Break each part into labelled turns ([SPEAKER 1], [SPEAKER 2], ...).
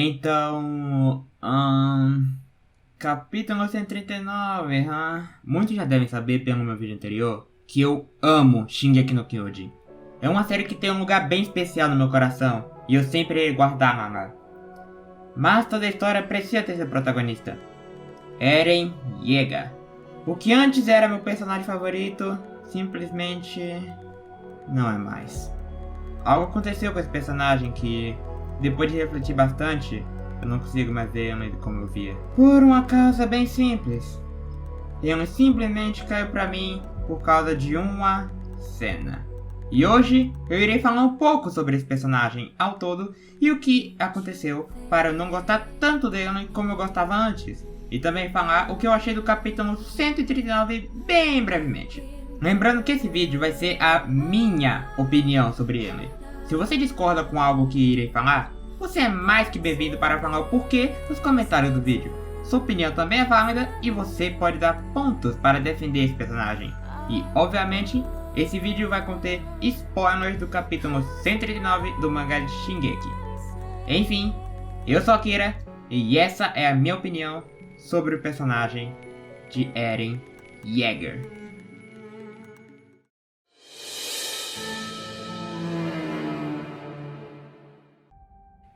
[SPEAKER 1] Então, capítulo 139, Muitos já devem saber pelo meu vídeo anterior que eu amo Shingeki no Kyojin. É uma série que tem um lugar bem especial no meu coração e eu sempre irei guardá-la lá. Mas toda a história precisa ter seu protagonista, Eren Yeager. O que antes era meu personagem favorito, simplesmente não é mais. Algo aconteceu com esse personagem que, depois de refletir bastante, eu não consigo mais ver ele como eu via. Por uma causa bem simples. Ele simplesmente caiu pra mim por causa de uma cena. E hoje eu irei falar um pouco sobre esse personagem ao todo e o que aconteceu para eu não gostar tanto dele como eu gostava antes. E também falar o que eu achei do capítulo 139 bem brevemente. Lembrando que esse vídeo vai ser a minha opinião sobre ele. Se você discorda com algo que irei falar, você é mais que bem-vindo para falar o porquê nos comentários do vídeo. Sua opinião também é válida e você pode dar pontos para defender esse personagem. E, obviamente, esse vídeo vai conter spoilers do capítulo 139 do mangá de Shingeki. Enfim, eu sou Akira e essa é a minha opinião sobre o personagem de Eren Yeager.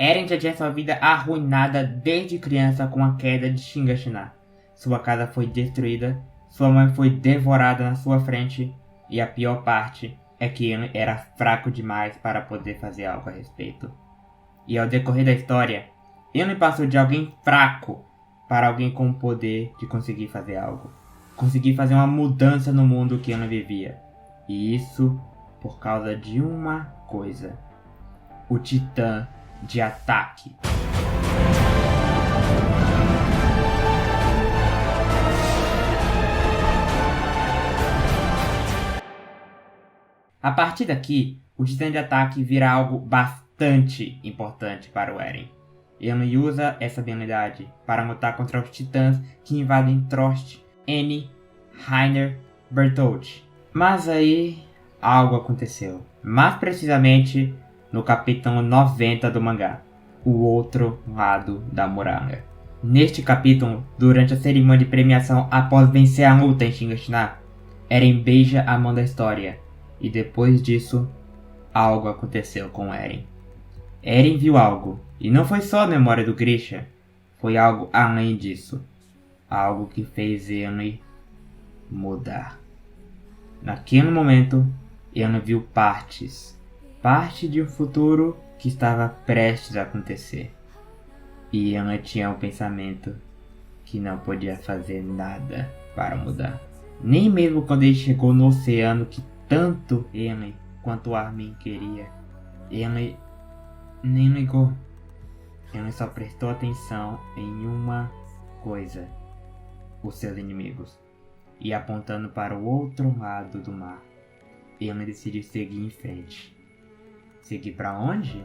[SPEAKER 1] Eren já tinha sua vida arruinada desde criança com a queda de Shiganshina. Sua casa foi destruída, sua mãe foi devorada na sua frente e a pior parte é que ele era fraco demais para poder fazer algo a respeito. E ao decorrer da história, ele passou de alguém fraco para alguém com o poder de conseguir fazer algo. Conseguir fazer uma mudança no mundo que ele vivia. E isso por causa de uma coisa: o Titã de ataque. A partir daqui, o Titã de ataque vira algo bastante importante para o Eren. Ele usa essa habilidade para lutar contra os titãs que invadem Trost, Eni, Reiner, Bertolt. Mas aí algo aconteceu. Mais precisamente no capítulo 90 do mangá, o outro lado da muralha. Neste capítulo, durante a cerimônia de premiação após vencer a luta em Shiganshina, Eren beija a mão da história, e depois disso, algo aconteceu com Eren. Eren viu algo, e não foi só a memória do Grisha, foi algo além disso, algo que fez ele mudar. Naquele momento, ele viu parte de um futuro que estava prestes a acontecer. E ele tinha o pensamento que não podia fazer nada para mudar. Nem mesmo quando ele chegou no oceano que tanto ele quanto Armin queria, ele nem ligou. Ele só prestou atenção em uma coisa: os seus inimigos. E apontando para o outro lado do mar, ele decidiu seguir em frente. Seguir para onde?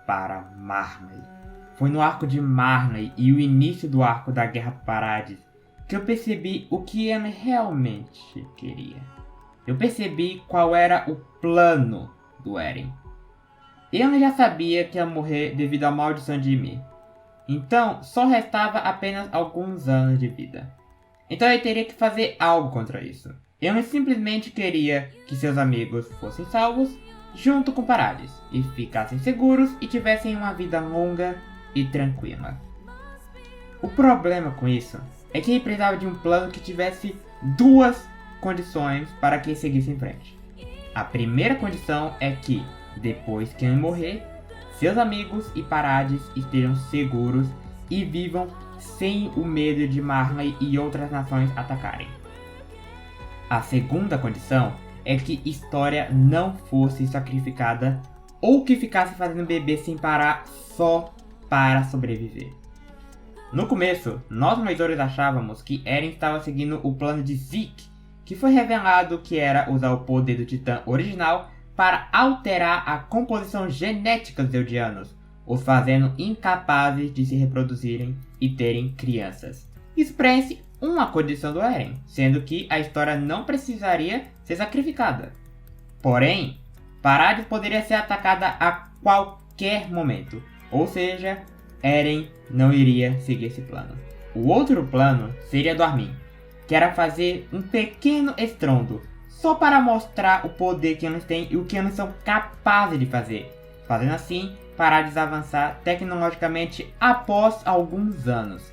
[SPEAKER 1] Para Marley. Foi no arco de Marley e o início do arco da Guerra Parades que eu percebi o que ele realmente queria. Eu percebi qual era o plano do Eren. Ele já sabia que ia morrer devido à maldição de Ymir. Então só restava apenas alguns anos de vida. Então ele teria que fazer algo contra isso. Ele simplesmente queria que seus amigos fossem salvos junto com Parades, e ficassem seguros e tivessem uma vida longa e tranquila. O problema com isso é que ele precisava de um plano que tivesse duas condições para que ele seguisse em frente. A primeira condição é que, depois que ele morrer, seus amigos e Parades estejam seguros e vivam sem o medo de Marley e outras nações atacarem. A segunda condição é que História não fosse sacrificada ou que ficasse fazendo bebê sem parar só para sobreviver. No começo, nós leitores achávamos que Eren estava seguindo o plano de Zeke, que foi revelado que era usar o poder do Titã original para alterar a composição genética dos Eldianos, os fazendo incapazes de se reproduzirem e terem crianças. Isso preenche uma condição do Eren, sendo que a História não precisaria ser sacrificada. Porém, Parades poderia ser atacada a qualquer momento, ou seja, Eren não iria seguir esse plano. O outro plano seria do Armin, que era fazer um pequeno estrondo, só para mostrar o poder que eles têm e o que eles são capazes de fazer. Fazendo assim, Paradis avançar tecnologicamente após alguns anos.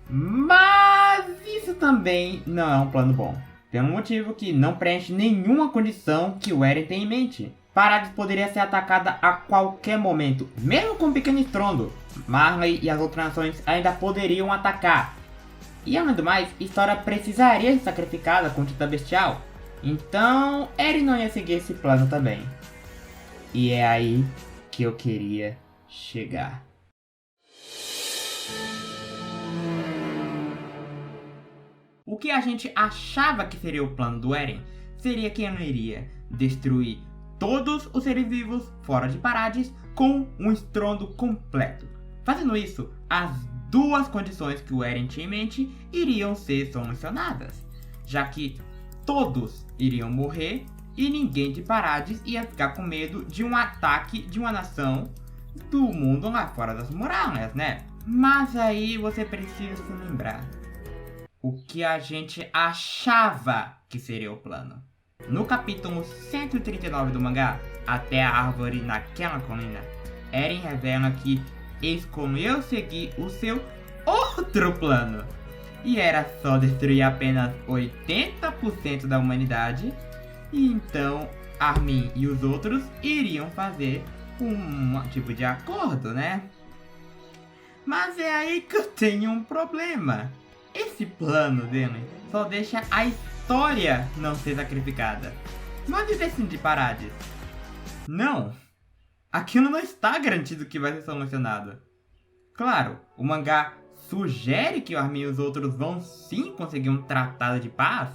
[SPEAKER 1] Mas isso também não é um plano bom, pelo motivo que não preenche nenhuma condição que o Eren tem em mente. Paradis poderia ser atacada a qualquer momento, mesmo com um pequeno estrondo. Marley e as outras nações ainda poderiam atacar. E além do mais, História precisaria ser sacrificada com Titã Bestial. Então, Eren não ia seguir esse plano também. E é aí que eu queria chegar. O que a gente achava que seria o plano do Eren seria que ele iria destruir todos os seres vivos fora de Paradis com um estrondo completo. Fazendo isso, as duas condições que o Eren tinha em mente iriam ser solucionadas, já que todos iriam morrer e ninguém de Paradis ia ficar com medo de um ataque de uma nação do mundo lá fora das muralhas, né? Mas aí você precisa se lembrar o que a gente achava que seria o plano. No capítulo 139 do mangá, Até a Árvore naquela colina, Eren revela que escolheu seguir o seu outro plano. E era só destruir apenas 80% da humanidade. E então Armin e os outros iriam fazer um tipo de acordo, né? Mas é aí que eu tenho um problema. Esse plano dele só deixa a história não ser sacrificada. Mas e destino de Paradis? Não! Aquilo não está garantido que vai ser solucionado. Claro, o mangá sugere que o Armin e os outros vão sim conseguir um tratado de paz,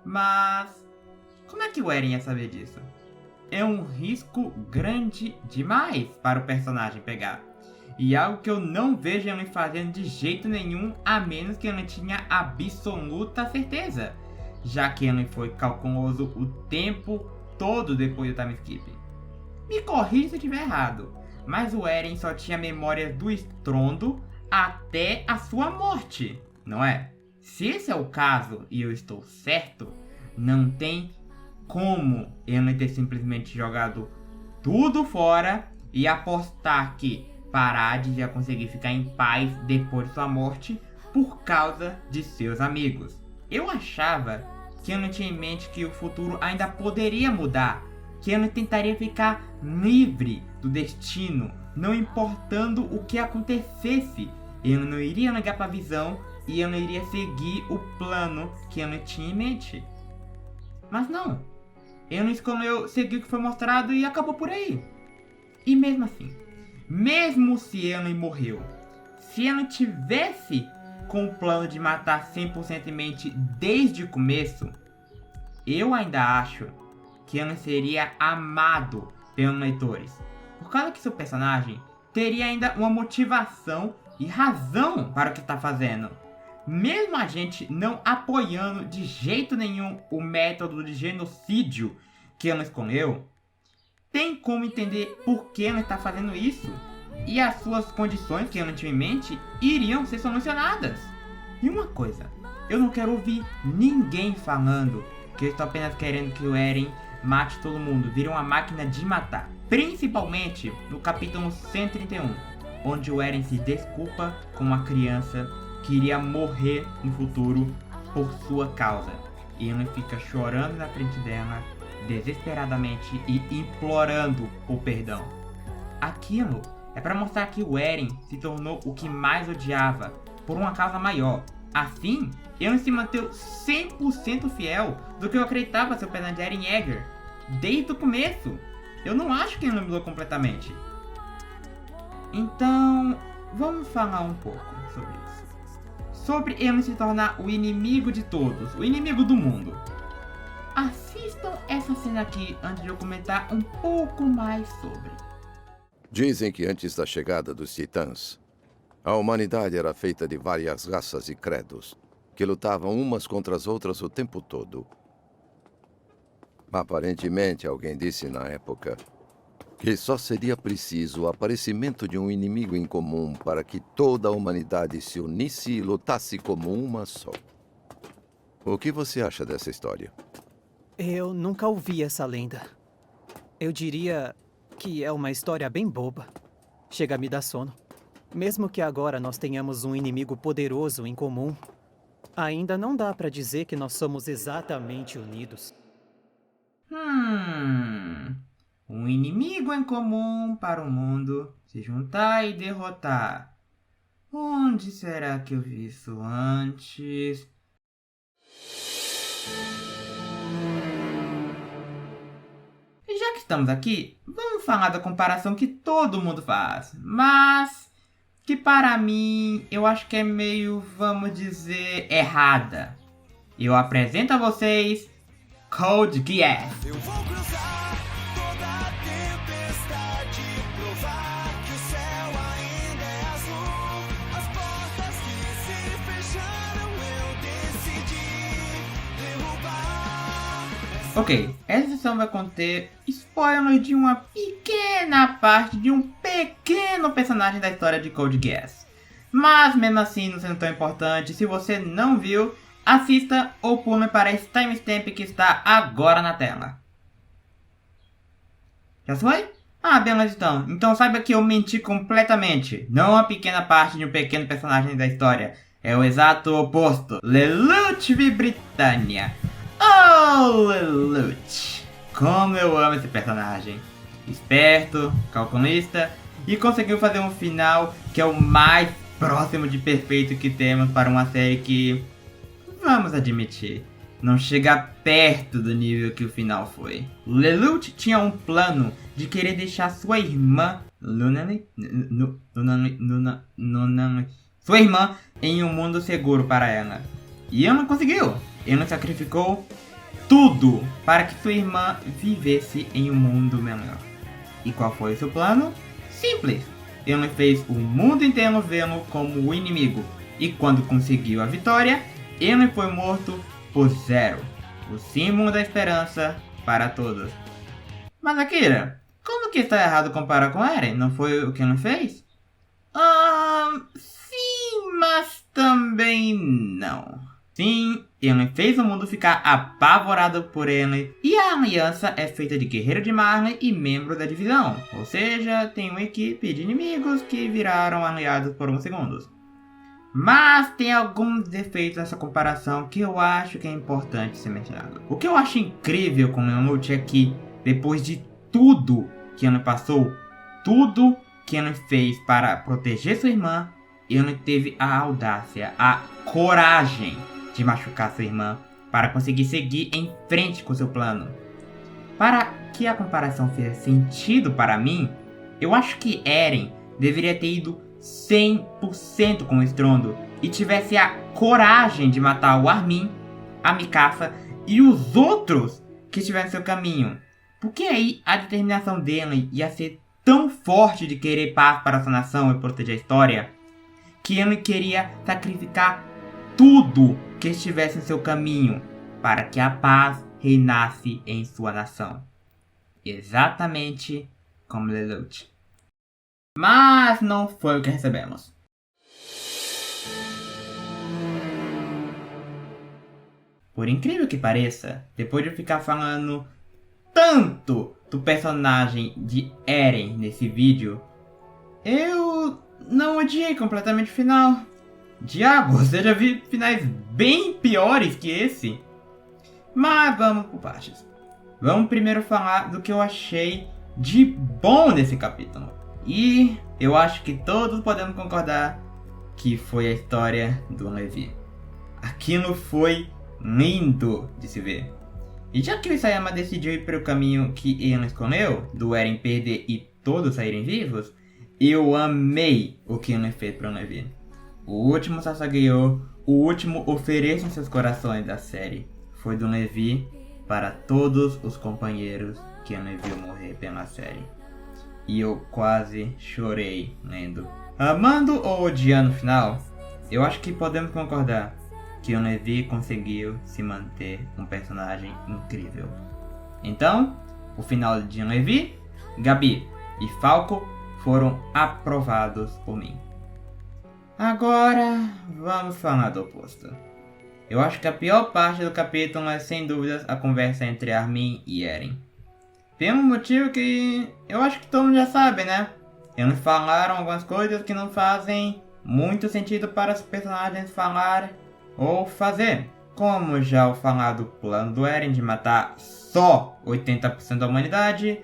[SPEAKER 1] mas como é que o Eren ia saber disso? É um risco grande demais para o personagem pegar. E algo que eu não vejo ele fazendo de jeito nenhum, a menos que ele tinha absoluta certeza, já que ele foi calculoso o tempo todo depois do time skip. Me corrija se eu estiver errado, mas o Eren só tinha memória do estrondo até a sua morte, não é? Se esse é o caso e eu estou certo, não tem como ele ter simplesmente jogado tudo fora e apostar que Paradis ia conseguir ficar em paz depois de sua morte por causa de seus amigos. Eu achava que ele tinha em mente que o futuro ainda poderia mudar, que ele tentaria ficar livre do destino, não importando o que acontecesse. Ele não iria ligar para a visão e ele iria seguir o plano que ele tinha em mente. Mas não, ele escolheu seguir o que foi mostrado e acabou por aí. E mesmo assim, mesmo se ele morreu, se ele tivesse com o plano de matar 100% em mente desde o começo, eu ainda acho que ele seria amado pelos leitores, por causa que seu personagem teria ainda uma motivação e razão para o que está fazendo. Mesmo a gente não apoiando de jeito nenhum o método de genocídio que ele escolheu, tem como entender por que ele está fazendo isso. E as suas condições que ele tinha em mente iriam ser solucionadas. E uma coisa, eu não quero ouvir ninguém falando que eu estou apenas querendo que o Eren mate todo mundo, vire uma máquina de matar. Principalmente no capítulo 131, onde o Eren se desculpa com uma criança que iria morrer no futuro por sua causa. E ele fica chorando na frente dela, desesperadamente e implorando por perdão. Aquilo é para mostrar que o Eren se tornou o que mais odiava por uma causa maior. Assim, ele se manteve 100% fiel do que eu acreditava ser o personagem de Eren Yeager desde o começo. Eu não acho que ele mudou completamente. Então, vamos falar um pouco sobre isso. Sobre ele se tornar o inimigo de todos, o inimigo do mundo. Assistam essa cena aqui antes de eu comentar um pouco mais sobre.
[SPEAKER 2] Dizem que antes da chegada dos Titãs, a humanidade era feita de várias raças e credos, que lutavam umas contra as outras o tempo todo. Aparentemente, alguém disse na época que só seria preciso o aparecimento de um inimigo em comum para que toda a humanidade se unisse e lutasse como uma só. O que você acha dessa história?
[SPEAKER 3] Eu nunca ouvi essa lenda. Eu diria que é uma história bem boba. Chega a me dar sono. Mesmo que agora nós tenhamos um inimigo poderoso em comum, ainda não dá pra dizer que nós somos exatamente unidos.
[SPEAKER 1] Um inimigo em comum para o mundo se juntar e derrotar. Onde será que eu vi isso antes? E já que estamos aqui, vamos falar da comparação que todo mundo faz, mas que para mim eu acho que é meio, vamos dizer, errada. Eu apresento a vocês Code Geass.
[SPEAKER 4] Eu vou cruzar toda a tempestade, provar que o céu ainda é azul. As portas que se fecharam eu decidi derrubar.
[SPEAKER 1] Ok, essa sessão vai conter spoilers de uma pequena parte de um pequeno personagem da história de Code Geass. Mas mesmo assim, não sendo tão importante, se você não viu, assista ou pule para esse timestamp que está agora na tela. Já foi? Ah, beleza então. Então saiba que eu menti completamente. Não uma pequena parte de um pequeno personagem da história. É o exato oposto. Lelouch v Britannia. Oh, Lelouch. Como eu amo esse personagem. Esperto, calculista e conseguiu fazer um final que é o mais próximo de perfeito que temos para uma série que, vamos admitir, não chega perto do nível que o final foi. Lelouch tinha um plano de querer deixar sua irmã, sua irmã em um mundo seguro para ela. E ele conseguiu. Ele sacrificou tudo para que sua irmã vivesse em um mundo melhor. E qual foi o seu plano? Simples. Ele fez o mundo inteiro vê-lo como o inimigo. E quando conseguiu a vitória, ele foi morto por Zero, o símbolo da esperança para todos. Mas Akira, como que está errado comparar com Eren? Não foi o que ele fez? Sim, mas também não. Sim, ele fez o mundo ficar apavorado por ele, e a aliança é feita de Guerreiro de Marley e membro da divisão, ou seja, tem uma equipe de inimigos que viraram aliados por uns segundos. Mas tem alguns defeitos nessa comparação que eu acho que é importante ser mencionado. O que eu acho incrível com Lelouch é que, depois de tudo que ele passou, tudo que ele fez para proteger sua irmã, ele teve a audácia, a coragem de machucar sua irmã para conseguir seguir em frente com seu plano. Para que a comparação fizesse sentido para mim, eu acho que Eren deveria ter ido 100% com o estrondo e tivesse a coragem de matar o Armin, a Mikasa e os outros que estiverem em seu caminho. Porque aí a determinação dele ia ser tão forte de querer paz para sua nação e proteger a história, que ele queria sacrificar tudo que estivesse em seu caminho para que a paz reinasse em sua nação. Exatamente como Lelouch. Mas não foi o que recebemos. Por incrível que pareça, depois de eu ficar falando tanto do personagem de Eren nesse vídeo, eu não odiei completamente o final. Diabo, você já viu finais bem piores que esse? Mas vamos por partes. Vamos primeiro falar do que eu achei de bom nesse capítulo. E eu acho que todos podemos concordar que foi a história do Levi. Aquilo foi lindo de se ver. E já que o Isayama decidiu ir para o caminho que ele escolheu, do Eren perder e todos saírem vivos, eu amei o que ele fez para o Levi. O último Sasageyo, o último ofereça em seus corações da série, foi do Levi para todos os companheiros que ele viu morrer pela série. E eu quase chorei lendo. Amando ou odiando o final, eu acho que podemos concordar que o Levi conseguiu se manter um personagem incrível. Então, o final de Levi, Gabi, e Falco foram aprovados por mim. Agora, vamos falar do oposto. Eu acho que a pior parte do capítulo é, sem dúvidas, a conversa entre Armin e Eren. Pelo motivo que eu acho que todo mundo já sabe, né? Eles falaram algumas coisas que não fazem muito sentido para os personagens falar ou fazer. Como já o falado plano do Eren de matar só 80% da humanidade,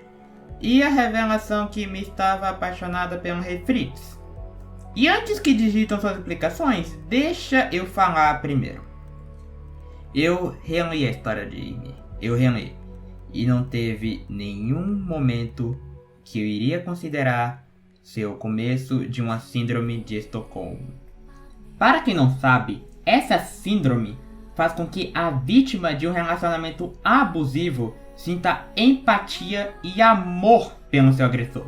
[SPEAKER 1] e a revelação que me estava apaixonada pelo Rei Fritz. E antes que digitam suas explicações, deixa eu falar primeiro. Eu reli a história de Ymir. Eu reli. E não teve nenhum momento que eu iria considerar ser o começo de uma síndrome de Estocolmo. Para quem não sabe, essa síndrome faz com que a vítima de um relacionamento abusivo sinta empatia e amor pelo seu agressor.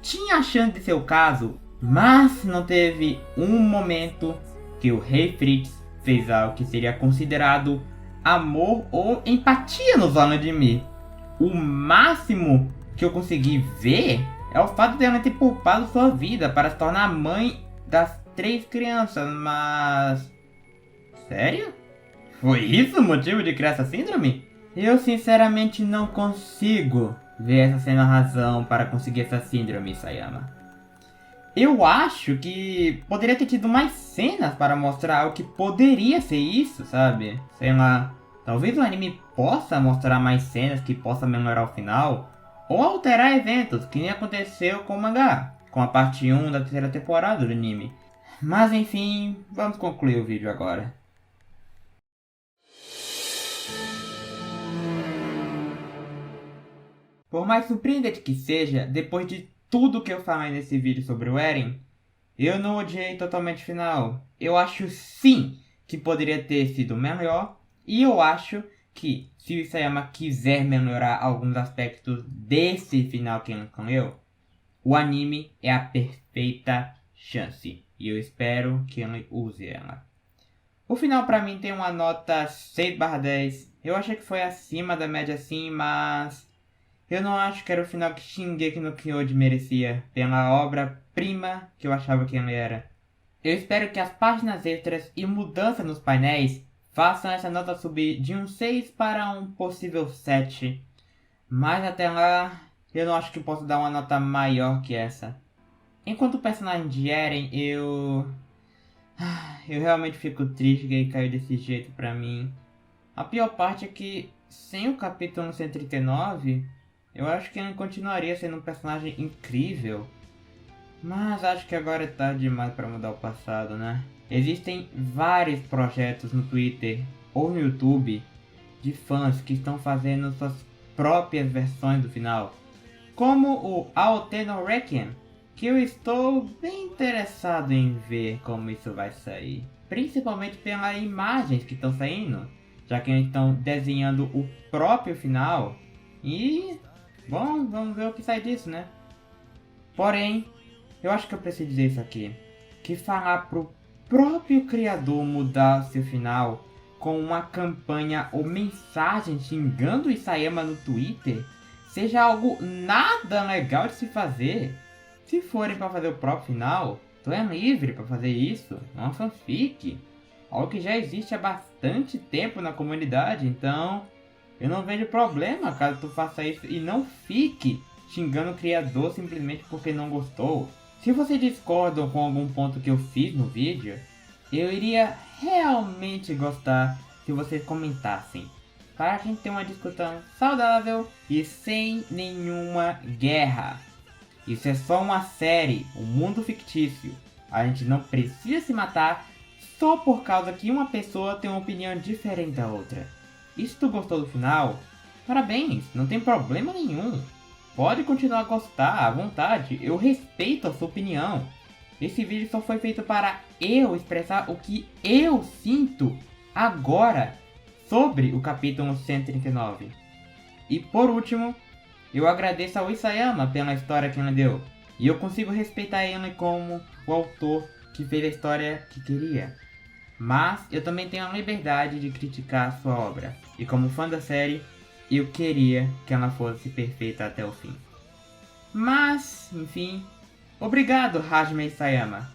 [SPEAKER 1] Tinha a chance de ser o caso, mas não teve um momento que o Rei Fritz fez algo que seria considerado amor ou empatia nos olhos de Ymir. O máximo que eu consegui ver é o fato de ela ter poupado sua vida para se tornar mãe das 3 crianças, mas... Sério? Foi isso o motivo de criar essa síndrome? Eu sinceramente não consigo ver essa sendo a razão para conseguir essa síndrome, Isayama. Eu acho que poderia ter tido mais cenas para mostrar o que poderia ser isso, sabe? Sei lá, talvez o anime possa mostrar mais cenas que possa melhorar o final, ou alterar eventos, que nem aconteceu com o mangá, com a parte 1 da 3ª temporada do anime. Mas enfim, vamos concluir o vídeo agora. Por mais surpreendente que seja, depois de tudo que eu falei nesse vídeo sobre o Eren, eu não odiei totalmente o final. Eu acho sim que poderia ter sido melhor, e eu acho que se o Isayama quiser melhorar alguns aspectos desse final que ele escolheu, o anime é a perfeita chance, e eu espero que ele use ela. O final pra mim tem uma nota 6/10. Eu achei que foi acima da média sim, mas eu não acho que era o final que Shingeki no Kyojin merecia, pela obra-prima que eu achava que ele era. Eu espero que as páginas extras e mudanças nos painéis façam essa nota subir de um 6 para um possível 7. Mas até lá, eu não acho que posso dar uma nota maior que essa. Enquanto o personagem de Eren, eu realmente fico triste que ele caiu desse jeito pra mim. A pior parte é que, sem o capítulo 139, eu acho que ele continuaria sendo um personagem incrível. Mas acho que agora é tarde demais para mudar o passado, né? Existem vários projetos no Twitter ou no YouTube de fãs que estão fazendo suas próprias versões do final. Como o Aoteno Requiem, que eu estou bem interessado em ver como isso vai sair. Principalmente pelas imagens que estão saindo, já que eles estão desenhando o próprio final. E, bom, vamos ver o que sai disso, né? Porém, eu acho que eu preciso dizer isso aqui. Que falar pro próprio criador mudar seu final com uma campanha ou mensagem xingando o Isayama no Twitter seja algo nada legal de se fazer. Se forem para fazer o próprio final, tu é livre para fazer isso, é uma fanfic. Algo que já existe há bastante tempo na comunidade, então eu não vejo problema caso tu faça isso e não fique xingando o criador simplesmente porque não gostou. Se vocês discordam com algum ponto que eu fiz no vídeo, eu iria realmente gostar se vocês comentassem, para a gente ter uma discussão saudável e sem nenhuma guerra. Isso é só uma série, um mundo fictício. A gente não precisa se matar só por causa que uma pessoa tem uma opinião diferente da outra. E se tu gostou do final, parabéns, não tem problema nenhum. Pode continuar a gostar à vontade, eu respeito a sua opinião. Esse vídeo só foi feito para eu expressar o que eu sinto agora sobre o capítulo 139. E por último, eu agradeço ao Isayama pela história que ele deu. E eu consigo respeitar ele como o autor que fez a história que queria. Mas eu também tenho a liberdade de criticar a sua obra. E como fã da série, eu queria que ela fosse perfeita até o fim. Mas, enfim, obrigado Hajime Isayama.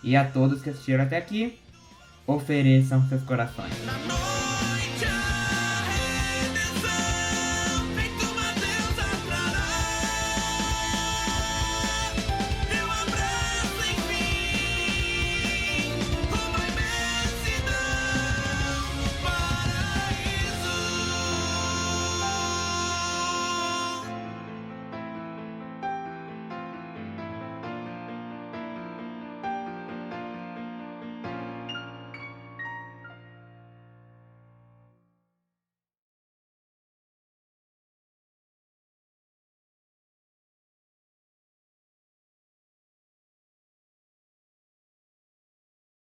[SPEAKER 1] E a todos que assistiram até aqui, ofereçam seus corações.